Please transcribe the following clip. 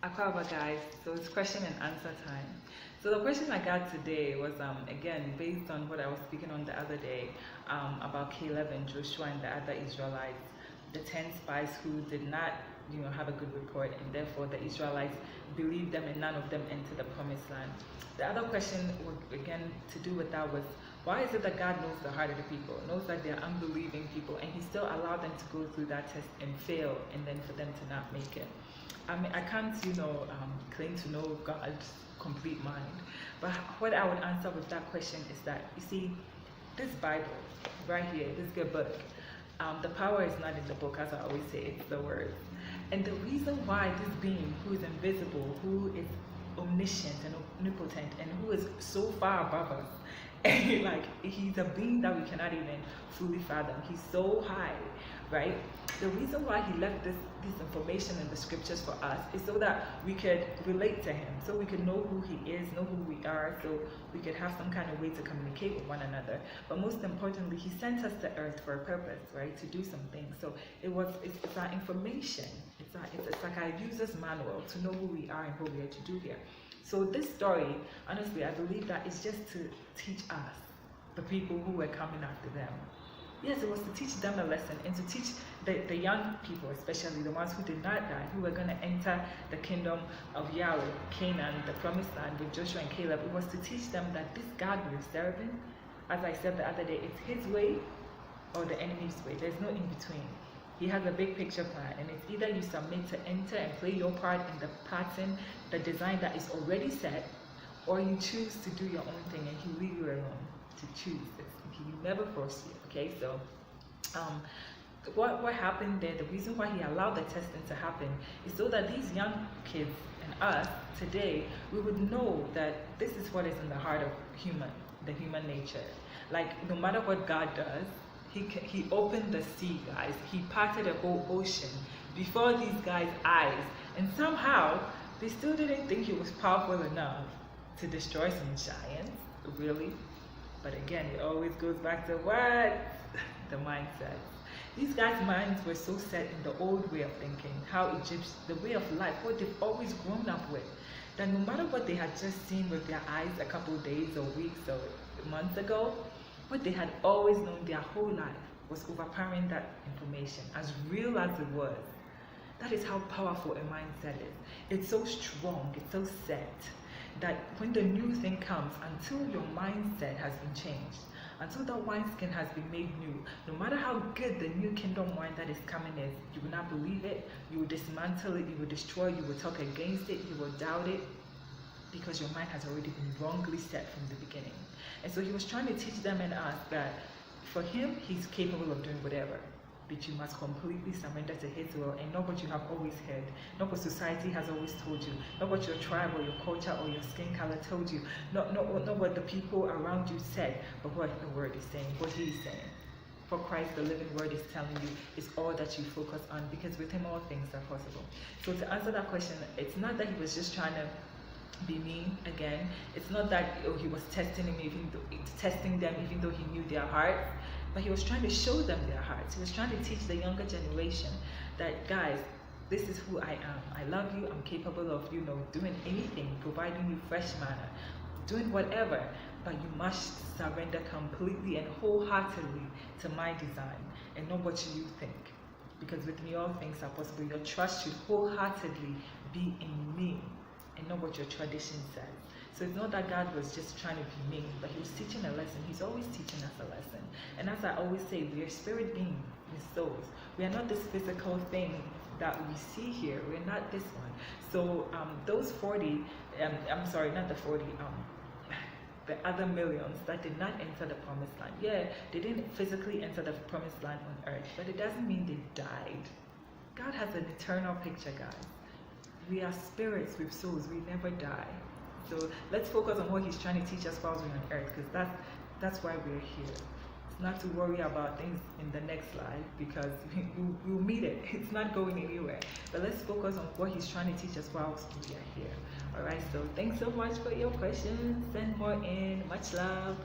Aquaba guys, so it's question and answer time. So the question I got today was again based on what I was speaking on the other day about Caleb and Joshua and the other Israelites, the 10 spies who did not have a good report, and therefore the Israelites believed them and none of them entered the promised land. The other question again to do with that was, why is it that God knows the heart of the people, knows that they're unbelieving people, and he still allowed them to go through that test and fail, and then for them to not make it? I mean, I can't, claim to know God's complete mind. But what I would answer with that question is that, you see, this Bible, right here, this good book, the power is not in the book, as I always say, it's the word. And the reason why this being who is invisible, who is omniscient and omnipotent, and who is so far above us, like he's a being that we cannot even fully fathom. He's so high, right? The reason why he left this information in the scriptures for us is so that we could relate to him, so we could know who he is, know who we are, so we could have some kind of way to communicate with one another. But most importantly, he sent us to earth for a purpose, right? To do something. So it's our information. It's like our user's manual to know who we are and what we are to do here. So this story, honestly, I believe that it's just to teach us, the people who were coming after them. Yes, it was to teach them a lesson and to teach the young people, especially the ones who did not die, who were going to enter the kingdom of Yahweh, Canaan, the promised land with Joshua and Caleb. It was to teach them that this God we're serving, as I said the other day, it's his way or the enemy's way. There's no in between. He has a big picture plan, and it's either you submit to enter and play your part in the pattern, the design that is already set, or you choose to do your own thing and he leave you alone to choose this. He never force you, okay? So what happened there, the reason why he allowed the testing to happen is so that these young kids and us today, we would know that this is what is in the heart of the human nature. Like, no matter what God does, he opened the sea, guys. He parted a whole ocean before these guys' eyes, and somehow they still didn't think he was powerful enough to destroy some giants, really. But again, it always goes back to what? The mindset. These guys' minds were so set in the old way of thinking, the way of life, what they've always grown up with, that no matter what they had just seen with their eyes a couple of days or weeks or months ago, what they had always known their whole life was overpowering that information, as real as it was. That is how powerful a mindset is. It's so strong, it's so set, that when the new thing comes, until your mindset has been changed, until that wineskin has been made new, no matter how good the new kingdom wine that is coming is, you will not believe it, you will dismantle it, you will destroy, you will talk against it, you will doubt it, because your mind has already been wrongly set from the beginning. And so he was trying to teach them and us that for him, he's capable of doing whatever, but you must completely surrender to his will and not what you have always heard, not what society has always told you, not what your tribe or your culture or your skin color told you, not what the people around you said, but what the word is saying, what he is saying. For Christ, the living word is telling you is all that you focus on, because with him all things are possible. So to answer that question, it's not that he was just trying to be mean again. It's not that he was testing them even though he knew their heart, but he was trying to show them their hearts. He was trying to teach the younger generation that, guys, this is who I am. I love you. I'm capable of doing anything, providing you fresh manna, doing whatever, but you must surrender completely and wholeheartedly to my design and not what you think, because with me all things are possible. Your trust should wholeheartedly be in me and not what your tradition says. So it's not that God was just trying to be mean, but he was teaching a lesson. He's always teaching us a lesson. And as I always say, we are spirit beings, we're souls. We are not this physical thing that we see here. We're not this one. So those 40, I'm sorry, not the 40, the other millions that did not enter the promised land. Yeah, they didn't physically enter the promised land on earth, but it doesn't mean they died. God has an eternal picture, guys. We are spirits with souls. We never die. So let's focus on what he's trying to teach us while we're on earth, because that's why we're here. It's not to worry about things in the next life, because we'll meet it. It's not going anywhere. But let's focus on what he's trying to teach us while we are here. All right, so thanks so much for your questions. Send more in. Much love.